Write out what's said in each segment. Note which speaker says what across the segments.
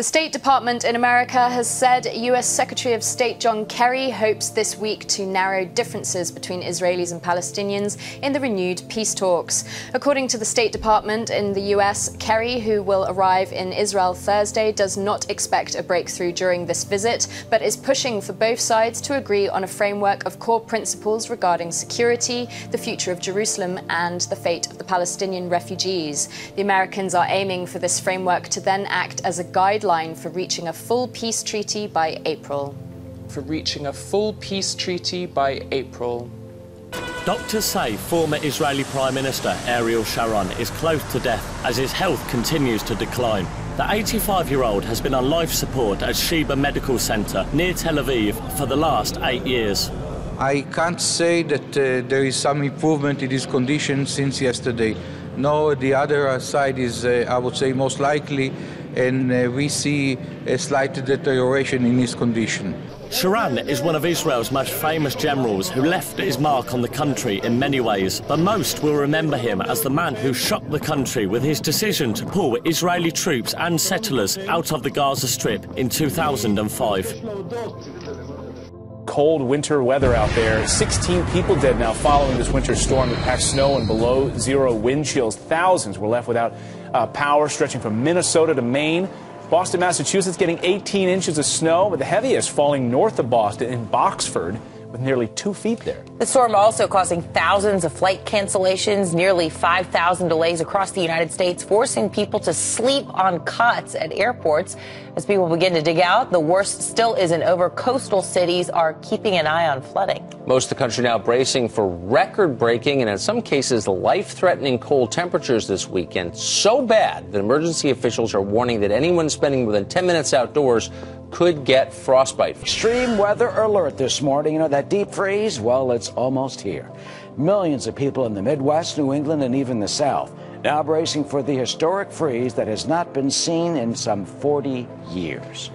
Speaker 1: The State Department in America has said U.S. Secretary of State John Kerry hopes this week to narrow differences between Israelis and Palestinians in the renewed peace talks. According to the State Department in the U.S., Kerry, who will arrive in Israel Thursday, does not expect a breakthrough during this visit, but is pushing for both sides to agree on a framework of core principles regarding security, the future of Jerusalem, and the fate of the Palestinian refugees. The Americans are aiming for this framework to then act as a guideline for reaching a full peace treaty by April.
Speaker 2: Doctors say former Israeli Prime Minister Ariel Sharon is close to death as his health continues to decline. The 85-year-old has been on life support at Sheba Medical Center near Tel Aviv for the last 8 years.
Speaker 3: I can't say that there is some improvement in his condition since yesterday. No, the other side is, I would say, most likely, and we see a slight deterioration in his condition.
Speaker 2: Sharon is one of Israel's most famous generals who left his mark on the country in many ways, but most will remember him as the man who shocked the country with his decision to pull Israeli troops and settlers out of the Gaza Strip in 2005.
Speaker 4: Cold winter weather out there. 16 people dead now following this winter storm that packed snow and below zero wind chills. Thousands were left without power, stretching from Minnesota to Maine. Boston, Massachusetts getting 18 inches of snow, but the heaviest falling north of Boston in Boxford with nearly 2 feet there.
Speaker 5: The storm also causing thousands of flight cancellations, nearly 5,000 delays across the United States, forcing people to sleep on cots at airports. As people begin to dig out, the worst still isn't over. Coastal cities are keeping an eye on flooding.
Speaker 6: Most of the country now bracing for record-breaking and in some cases life-threatening cold temperatures this weekend. So bad that emergency officials are warning that anyone spending more than 10 minutes outdoors could get frostbite.
Speaker 7: Extreme weather alert this morning. You know, that deep freeze? Well, it's almost here. Millions of people in the Midwest, New England, and even the South now bracing for the historic freeze that has not been seen in some 40 years.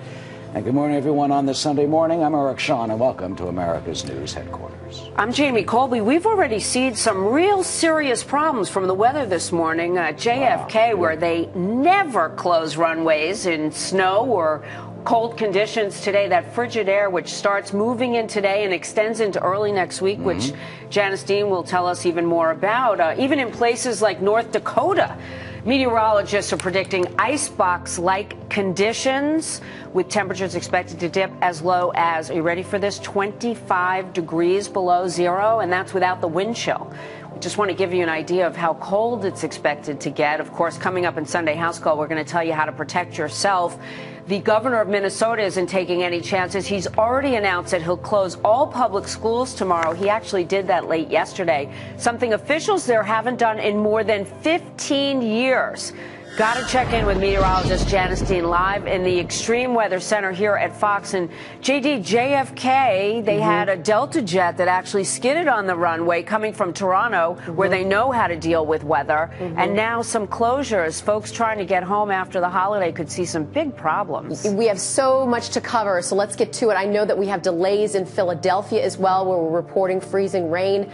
Speaker 7: And good morning, everyone, on this Sunday morning. I'm Ariel Sharon, and welcome to America's News Headquarters.
Speaker 8: I'm Jamie Colby. We've already seen some real serious problems from the weather this morning at JFK, where they never close runways in snow or cold conditions today. That frigid air, which starts moving in today and extends into early next week, which Janice Dean will tell us even more about. Even in places like North Dakota, meteorologists are predicting icebox-like conditions, with temperatures expected to dip as low as, are you ready for this, 25 degrees below zero, and that's without the wind chill. We just want to give you an idea of how cold it's expected to get. Of course, coming up in Sunday House Call, we're going to tell you how to protect yourself. The governor of Minnesota isn't taking any chances. He's already announced that he'll close all public schools tomorrow. He actually did that late yesterday, something officials there haven't done in more than 15 years. Got to check in with meteorologist Janice Dean live in the Extreme Weather Center here at Fox. And JD, JFK, they had a Delta jet that actually skidded on the runway coming from Toronto, where they know how to deal with weather. And now some closures. Folks trying to get home after the holiday could see some big problems.
Speaker 9: We have so much to cover, so let's get to it. I know that we have delays in Philadelphia as well, where we're reporting freezing rain.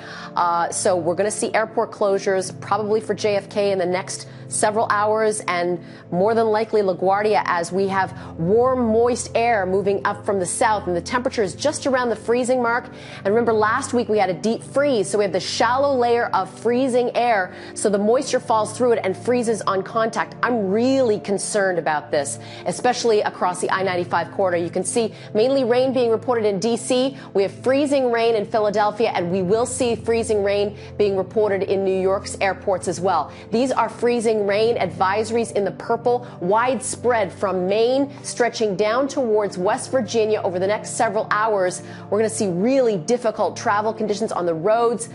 Speaker 9: So we're going to see airport closures probably for JFK in the next several hours, and more than likely LaGuardia, as we have warm, moist air moving up from the south, and the temperature is just around the freezing mark. And remember, last week we had a deep freeze, so we have the shallow layer of freezing air, so the moisture falls through it and freezes on contact. I'm really concerned about this, especially across the I-95 corridor. You can see mainly rain being reported in D.C. We have freezing rain in Philadelphia, and we will see freezing rain being reported in New York's airports as well. These are freezing rain advisories in the purple, widespread from Maine, stretching down towards West Virginia over the next several hours. We're going to see really difficult travel conditions on the roads,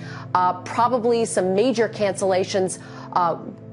Speaker 9: probably some major cancellations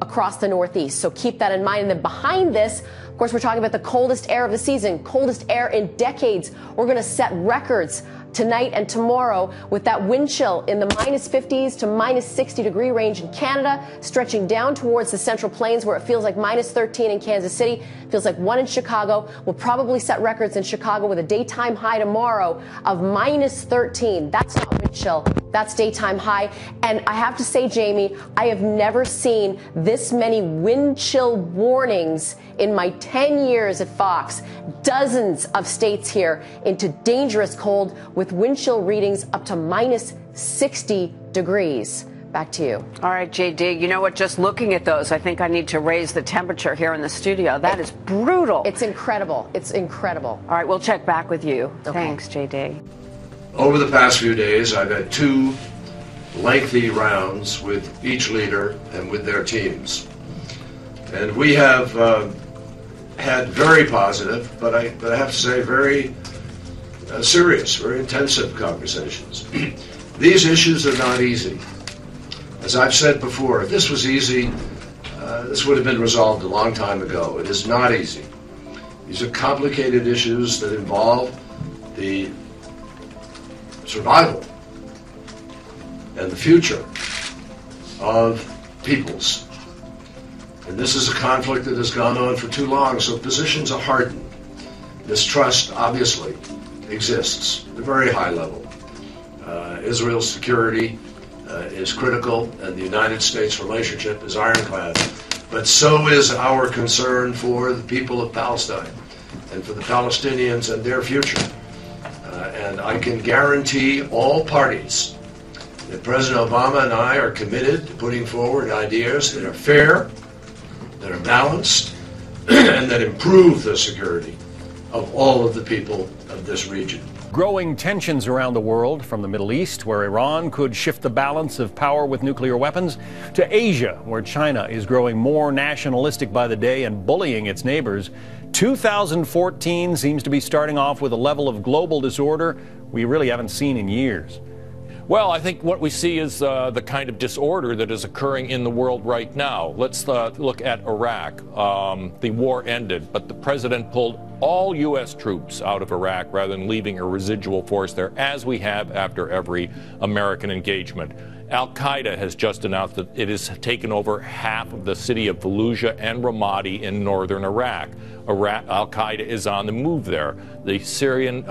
Speaker 9: across the Northeast. So keep that in mind. And then behind this, of course, we're talking about the coldest air of the season, coldest air in decades. We're going to set records tonight and tomorrow with that wind chill in the minus 50s to minus 60 degree range in Canada, stretching down towards the Central Plains, where it feels like minus 13 in Kansas City, feels like 1 in Chicago. We'll probably set records in Chicago with a daytime high tomorrow of minus 13. That's not wind chill. That's daytime high. And I have to say, Jamie, I have never seen this many wind chill warnings in my 10 years at Fox. Dozens of states here into dangerous cold with wind chill readings up to minus 60 degrees. Back to you.
Speaker 8: All right, JD, you know what? Just looking at those, I think I need to raise the temperature here in the studio. That is brutal.
Speaker 9: It's incredible. It's incredible.
Speaker 8: All right, we'll check back with you.
Speaker 9: Okay.
Speaker 8: Thanks, JD.
Speaker 10: Over the past few days, I've had 2 lengthy rounds with each leader and with their teams. And we have had very positive, but I have to say very serious, very intensive conversations. These issues are not easy. As I've said before, if this was easy, this would have been resolved a long time ago. It is not easy. These are complicated issues that involve the survival and the future of peoples. And this is a conflict that has gone on for too long, so positions are hardened. Mistrust, obviously, exists at a very high level. Israel's security is critical, and the United States relationship is ironclad. But so is our concern for the people of Palestine and for the Palestinians and their future. And I can guarantee all parties that President Obama and I are committed to putting forward ideas that are fair, that are balanced, and that improve the security of all of the people of this region.
Speaker 11: Growing tensions around the world, from the Middle East, where Iran could shift the balance of power with nuclear weapons, to Asia, where China is growing more nationalistic by the day and bullying its neighbors. 2014 seems to be starting off with a level of global disorder we really haven't seen in years.
Speaker 12: Well, I think what we see is the kind of disorder that is occurring in the world right now. Let's look at Iraq. The war ended, but the president pulled all U.S. troops out of Iraq rather than leaving a residual force there, as we have after every American engagement. Al-Qaeda has just announced that it has taken over half of the city of Fallujah and Ramadi in northern Iraq. Al-Qaeda is on the move there. The Syrian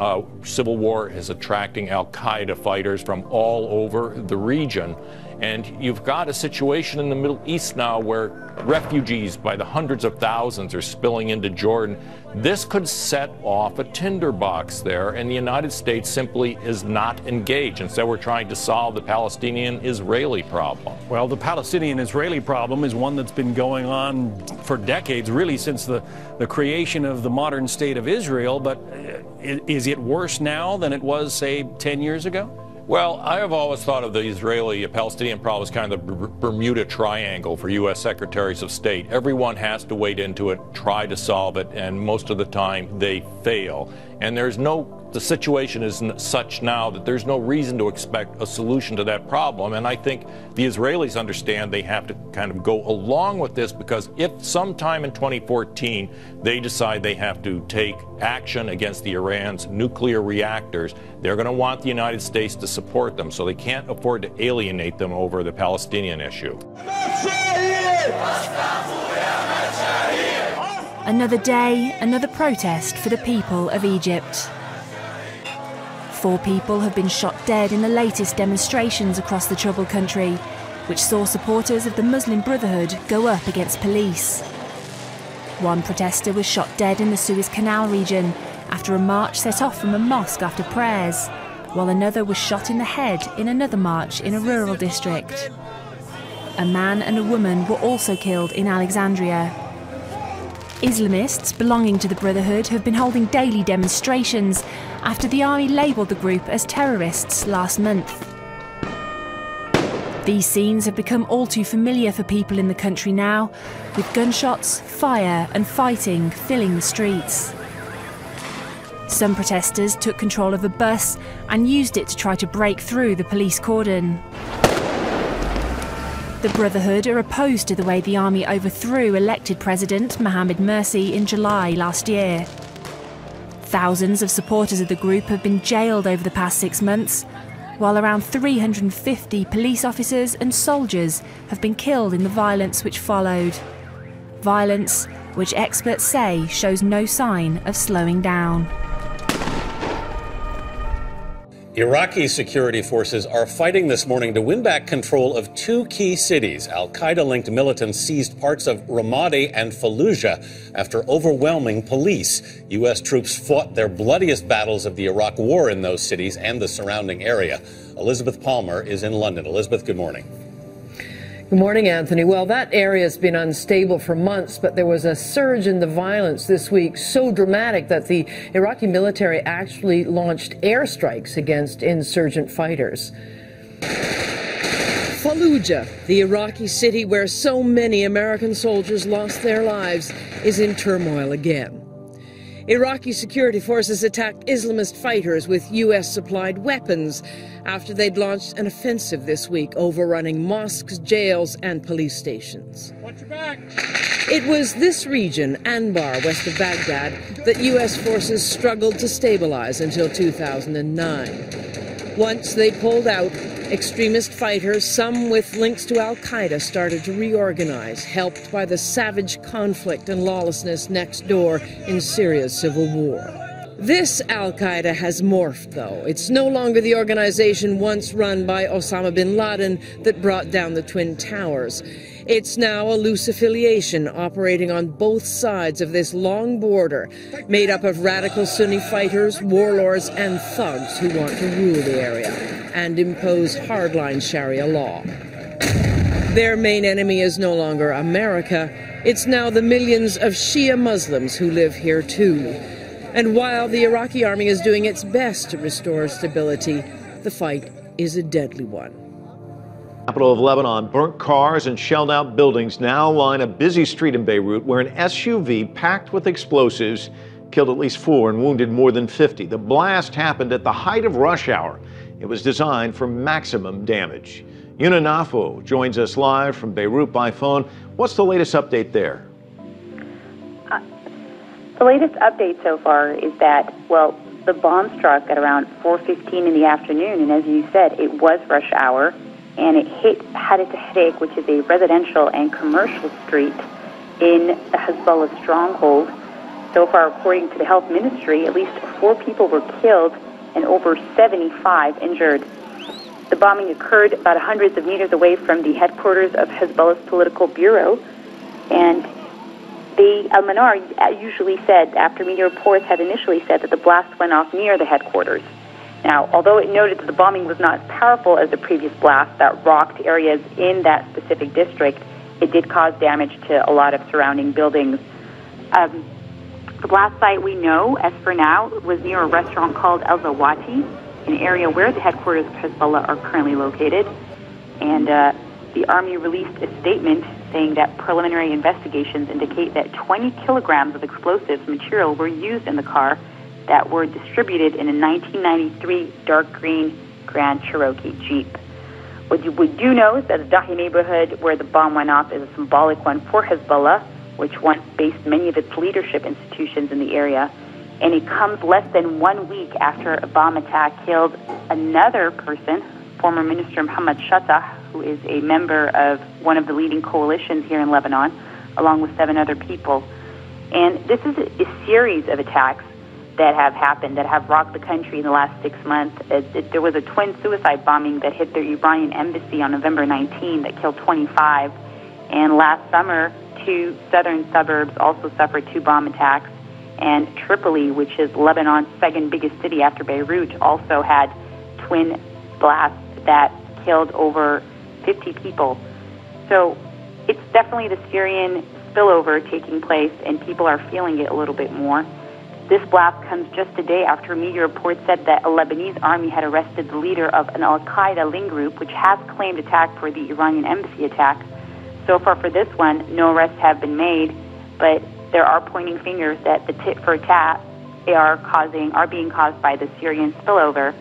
Speaker 12: civil war is attracting Al-Qaeda fighters from all over the region. And you've got a situation in the Middle East now where refugees by the hundreds of thousands are spilling into Jordan. This could set off a tinderbox there, and the United States simply is not engaged. Instead, we're trying to solve the Palestinian-Israeli problem.
Speaker 11: Well, the Palestinian-Israeli problem is one that's been going on for decades, really since the creation of the modern state of Israel. But is it worse now than it was, say, 10 years ago?
Speaker 12: Well, I have always thought of the Israeli-Palestinian problem as kind of the Bermuda Triangle for U.S. Secretaries of State. Everyone has to wade into it, try to solve it, and most of the time they fail. And the situation is such now that there's no reason to expect a solution to that problem. And I think the Israelis understand they have to kind of go along with this, because if sometime in 2014 they decide they have to take action against the Iran's nuclear reactors, they're going to want the United States to support them. So they can't afford to alienate them over the Palestinian issue.
Speaker 13: Another day, another protest for the people of Egypt. 4 people have been shot dead in the latest demonstrations across the troubled country, which saw supporters of the Muslim Brotherhood go up against police. One protester was shot dead in the Suez Canal region after a march set off from a mosque after prayers, while another was shot in the head in another march in a rural district. A man and a woman were also killed in Alexandria. Islamists belonging to the Brotherhood have been holding daily demonstrations after the army labelled the group as terrorists last month. These scenes have become all too familiar for people in the country now, with gunshots, fire and fighting filling the streets. Some protesters took control of a bus and used it to try to break through the police cordon. The Brotherhood are opposed to the way the army overthrew elected President Mohamed Morsi in July last year. Thousands of supporters of the group have been jailed over the past 6 months, while around 350 police officers and soldiers have been killed in the violence which followed. Violence which experts say shows no sign of slowing down.
Speaker 14: Iraqi security forces are fighting this morning to win back control of two key cities. Al-Qaeda-linked militants seized parts of Ramadi and Fallujah after overwhelming police. U.S. troops fought their bloodiest battles of the Iraq War in those cities and the surrounding area. Elizabeth Palmer is in London. Elizabeth, good morning.
Speaker 15: Good morning, Anthony. Well, that area has been unstable for months, but there was a surge in the violence this week, so dramatic that the Iraqi military actually launched airstrikes against insurgent fighters. Fallujah, the Iraqi city where so many American soldiers lost their lives, is in turmoil again. Iraqi security forces attacked Islamist fighters with U.S.-supplied weapons after they'd launched an offensive this week, overrunning mosques, jails, and police stations.
Speaker 16: Watch your back.
Speaker 15: It was this region, Anbar, west of Baghdad, that U.S. forces struggled to stabilize until 2009. Once they pulled out, extremist fighters, some with links to al-Qaeda, started to reorganize, helped by the savage conflict and lawlessness next door in Syria's civil war. This al-Qaeda has morphed, though. It's no longer the organization once run by Osama bin Laden that brought down the Twin Towers. It's now a loose affiliation operating on both sides of this long border, made up of radical Sunni fighters, warlords, and thugs who want to rule the area and impose hardline Sharia law. Their main enemy is no longer America. It's now the millions of Shia Muslims who live here, too. And while the Iraqi army is doing its best to restore stability, the fight is a deadly one.
Speaker 17: Capital of Lebanon, burnt cars and shelled out buildings now line a busy street in Beirut where an SUV packed with explosives killed at least 4 and wounded more than 50. The blast happened at the height of rush hour. It was designed for maximum damage. Yuna Nafo joins us live from Beirut by phone. What's the latest update there?
Speaker 18: The latest update so far is that, well, the bomb struck at around 4:15 in the afternoon, and as you said, it was rush hour. And it hit Hadith, which is a residential and commercial street in the Hezbollah stronghold. So far, according to the health ministry, at least 4 people were killed and over 75 injured. The bombing occurred about hundreds of meters away from the headquarters of Hezbollah's political bureau. And the Al-Manar usually said, after media reports had initially said, that the blast went off near the headquarters. Now, although it noted that the bombing was not as powerful as the previous blast that rocked areas in that specific district, it did cause damage to a lot of surrounding buildings. The blast site, we know, as for now, was near a restaurant called El-Zawati, an area where the headquarters of Hezbollah are currently located. And the army released a statement saying that preliminary investigations indicate that 20 kilograms of explosives material were used in the car that were distributed in a 1993 dark green Grand Cherokee Jeep. What we do know is that the Dahi neighborhood where the bomb went off is a symbolic one for Hezbollah, which once based many of its leadership institutions in the area. And it comes less than 1 week after a bomb attack killed another person, former Minister Mohammed Shattah, who is a member of one of the leading coalitions here in Lebanon, along with 7 other people. And this is a series of attacks that have happened, that have rocked the country in the last 6 months. There was a twin suicide bombing that hit the Iranian embassy on November 19 that killed 25. And last summer, 2 southern suburbs also suffered 2 bomb attacks. And Tripoli, which is Lebanon's second biggest city after Beirut, also had twin blasts that killed over 50 people. So it's definitely the Syrian spillover taking place, and people are feeling it a little bit more. This blast comes just a day after media reports said that a Lebanese army had arrested the leader of an al-Qaeda-linked group, which has claimed attack for the Iranian embassy attack. So far for this one, no arrests have been made, but there are pointing fingers that the tit for tat are being caused by the Syrian spillover,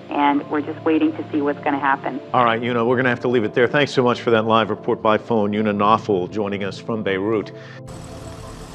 Speaker 18: and we're just waiting to see what's going to happen.
Speaker 17: All right, Yuna, we're going to have to leave it there. Thanks so much for that live report by phone. Yuna Nafo joining us from Beirut.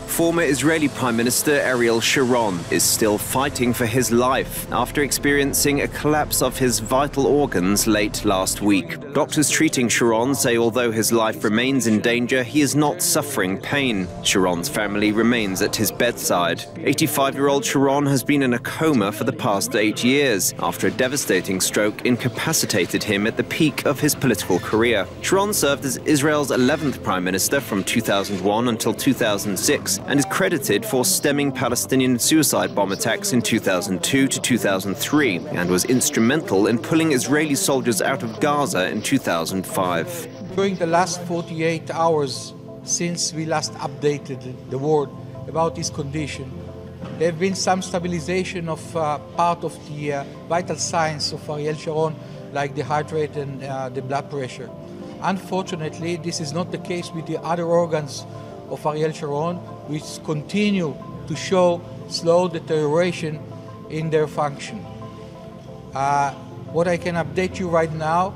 Speaker 16: Former Israeli Prime Minister Ariel Sharon is still fighting for his life after experiencing a collapse of his vital organs late last week. Doctors treating Sharon say although his life remains in danger, he is not suffering pain. Sharon's family remains at his bedside. 85-year-old Sharon has been in a coma for the past 8 years after a devastating stroke incapacitated him at the peak of his political career. Sharon served as Israel's 11th Prime Minister from 2001 until 2006 and is credited for stemming Palestinian suicide bomb attacks in 2002 to 2003 and was instrumental in pulling Israeli soldiers out of Gaza in 2005.
Speaker 3: During the last 48 hours since we last updated the world about his condition, there have been some stabilization of part of the vital signs of Ariel Sharon, like the heart rate and the blood pressure. Unfortunately, this is not the case with the other organs of Ariel Sharon, which continue to show slow deterioration in their function. What I can update you right now,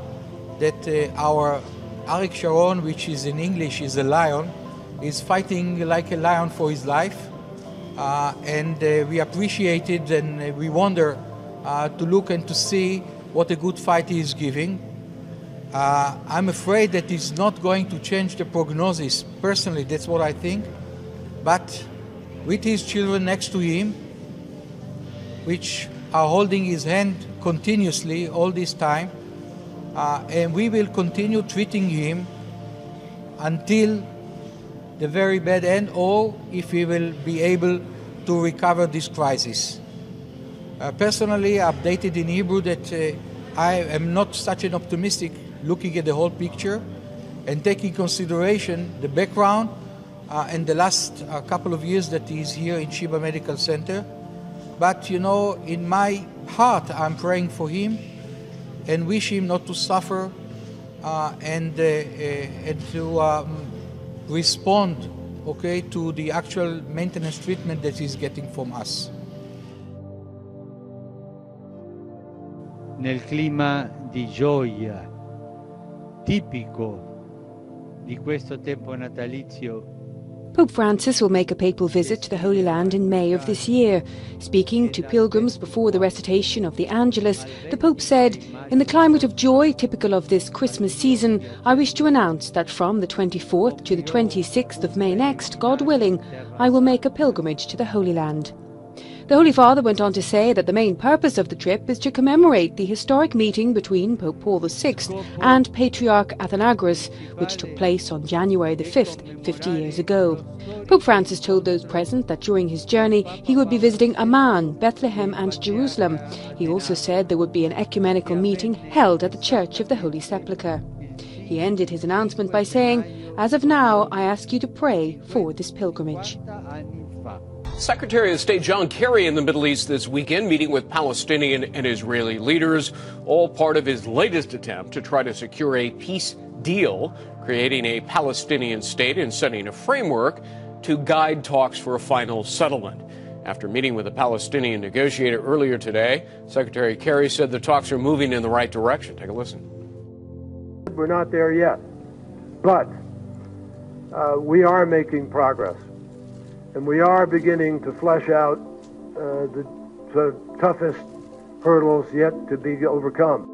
Speaker 3: that our Ariel Sharon, which is in English is a lion, is fighting like a lion for his life. And we appreciate it, and we wonder to look and to see what a good fight he is giving. I'm afraid that it's not going to change the prognosis. Personally, that's what I think. But with his children next to him, which are holding his hand continuously all this time, and we will continue treating him until the very bad end, or if we will be able to recover this crisis. Personally, I updated in Hebrew that I am not such an optimistic looking at the whole picture and taking consideration the background and the last couple of years that he's here in Sheba Medical Center. But, you know, in my heart, I'm praying for him and wish him not to suffer and to respond, okay, to the actual maintenance treatment that he's getting from us.
Speaker 19: Nel clima di gioia tipico di questo tempo natalizio.
Speaker 20: Pope Francis will make a papal visit to the Holy Land in May of this year. Speaking to pilgrims before the recitation of the Angelus, the Pope said, "In the climate of joy typical of this Christmas season, I wish to announce that from the 24th to the 26th of May next, God willing, I will make a pilgrimage to the Holy Land." The Holy Father went on to say that the main purpose of the trip is to commemorate the historic meeting between Pope Paul VI and Patriarch Athenagoras, which took place on January the 5th, 50 years ago. Pope Francis told those present that during his journey he would be visiting Amman, Bethlehem and Jerusalem. He also said there would be an ecumenical meeting held at the Church of the Holy Sepulchre. He ended his announcement by saying, "As of now, I ask you to pray for this pilgrimage."
Speaker 21: Secretary of State John Kerry in the Middle East this weekend, meeting with Palestinian and Israeli leaders, all part of his latest attempt to try to secure a peace deal, creating a Palestinian state and setting a framework to guide talks for a final settlement. After meeting with a Palestinian negotiator earlier today, Secretary Kerry said the talks are moving in the right direction. Take a listen.
Speaker 22: We're not there yet, but we are making progress. And we are beginning to flesh out the toughest hurdles yet to be overcome.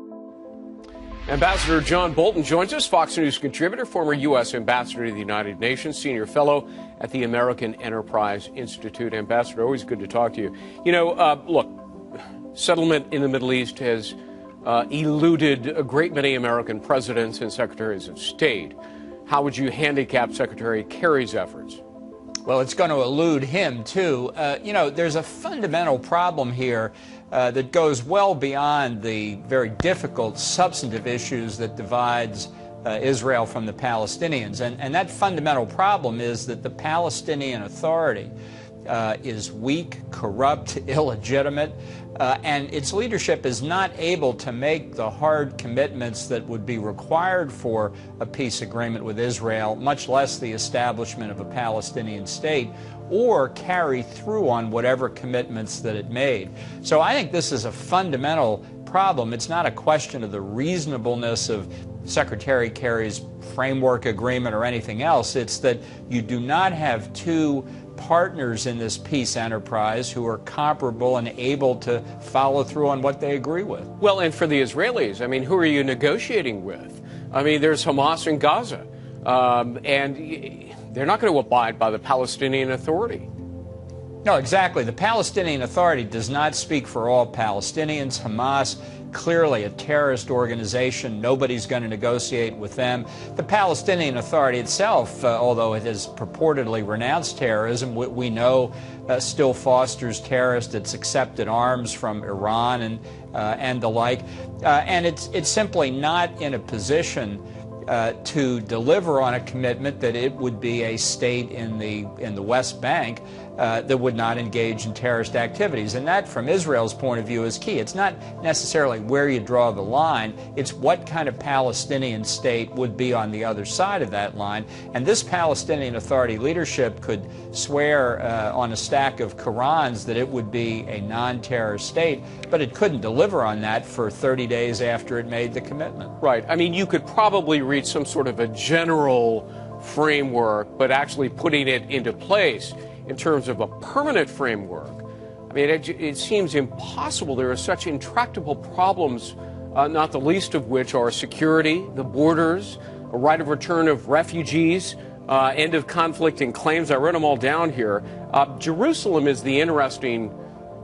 Speaker 21: Ambassador John Bolton joins us, Fox News contributor, former U.S. ambassador to the United Nations, senior fellow at the American Enterprise Institute. Ambassador, always good to talk to you. You know, look, settlement in the Middle East has eluded a great many American presidents and secretaries of state. How would you handicap Secretary Kerry's efforts?
Speaker 23: Well, it's going to elude him, too. You know, there's a fundamental problem here that goes well beyond the very difficult substantive issues that divides Israel from the Palestinians. And that fundamental problem is that the Palestinian Authority is weak, corrupt, illegitimate, and its leadership is not able to make the hard commitments that would be required for a peace agreement with Israel, much less the establishment of a Palestinian state, or carry through on whatever commitments that it made. So I think this is a fundamental problem. It's not a question of the reasonableness of Secretary Kerry's framework agreement or anything else. It's that you do not have two partners in this peace enterprise who are comparable and able to follow through on what they agree with.
Speaker 21: Well, and for the Israelis, I mean, who are you negotiating with? I mean, there's Hamas in Gaza, and they're not going to abide by the Palestinian Authority.
Speaker 23: No, exactly. The Palestinian Authority does not speak for all Palestinians. Hamas, clearly a terrorist organization. Nobody's going to negotiate with them. The Palestinian Authority itself, although it has purportedly renounced terrorism, we know still fosters terrorists. It's accepted arms from Iran and the like. And it's simply not in a position to deliver on a commitment that it would be a state in the West Bank that would not engage in terrorist activities. And that, from Israel's point of view, is key. It's not necessarily where you draw the line. It's what kind of Palestinian state would be on the other side of that line. And this Palestinian Authority leadership could swear on a stack of Qurans that it would be a non-terror state, but it couldn't deliver on that for 30 days after it made the commitment.
Speaker 21: Right. I mean, you could probably reach some sort of a general framework, but actually putting it into place in terms of a permanent framework, I mean, it seems impossible. There are such intractable problems, not the least of which are security, the borders, a right of return of refugees, end of conflict and claims. I wrote them all down here. Jerusalem is the interesting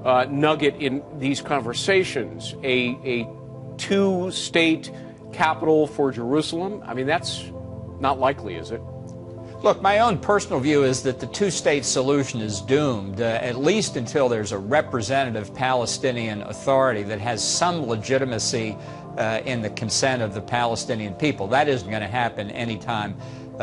Speaker 21: nugget in these conversations. A two-state capital for Jerusalem. I mean, that's not likely, is it?
Speaker 23: Look, my own personal view is that the two-state solution is doomed, at least until there's a representative Palestinian Authority that has some legitimacy in the consent of the Palestinian people. That isn't going to happen anytime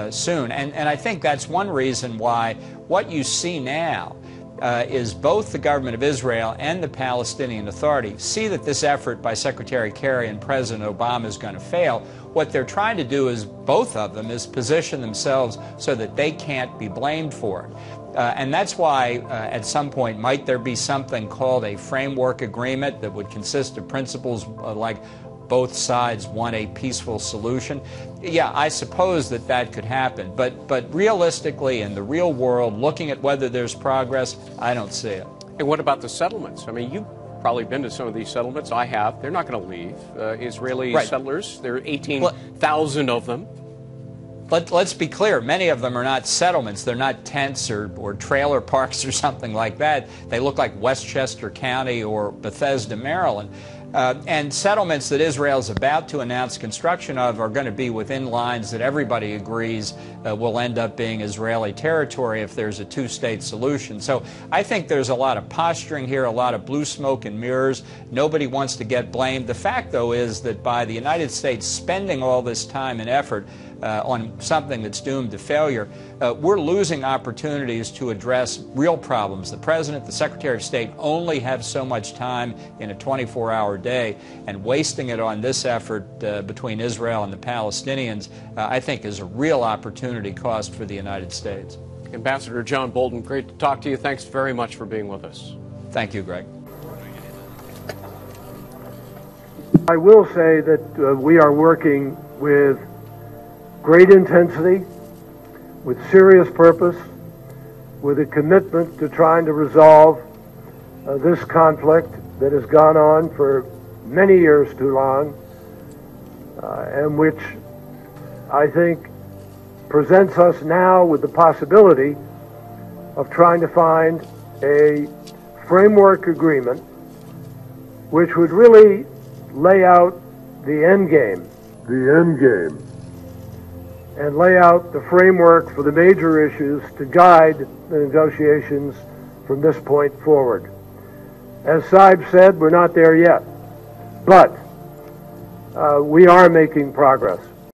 Speaker 23: soon. And I think that's one reason why what you see now is both the government of Israel and the Palestinian Authority see that this effort by Secretary Kerry and President Obama is going to fail. What they're trying to do is, both of them, is position themselves so that they can't be blamed for it. And that's why at some point might there be something called a framework agreement that would consist of principles like both sides want a peaceful solution. Yeah, I suppose that could happen. But realistically, in the real world, looking at whether there's progress, I don't see it.
Speaker 21: And what about the settlements? I mean, you've probably been to some of these settlements. I have. They're not going to leave. Israeli settlers, there are 18,000 of them.
Speaker 23: Let's be clear, many of them are not settlements. They're not tents or trailer parks or something like that. They look like Westchester County or Bethesda, Maryland. And settlements that Israel is about to announce construction of are going to be within lines that everybody agrees will end up being Israeli territory if there's a two-state solution. So I think there's a lot of posturing here, a lot of blue smoke and mirrors. Nobody wants to get blamed. The fact, though, is that by the United States spending all this time and effort on something that's doomed to failure, we're losing opportunities to address real problems. The President, the Secretary of State only have so much time in a 24-hour day, and wasting it on this effort between Israel and the Palestinians, I think, is a real opportunity cost for the United States.
Speaker 21: Ambassador John Bolton, great to talk to you. Thanks very much for being with us.
Speaker 23: Thank you, Greg.
Speaker 22: I will say that we are working with great intensity, with serious purpose, with a commitment to trying to resolve this conflict that has gone on for many years too long, and which I think presents us now with the possibility of trying to find a framework agreement which would really lay out the end game. And lay out the framework for the major issues to guide the negotiations from this point forward. As Saib said, we're not there yet, but we are making progress.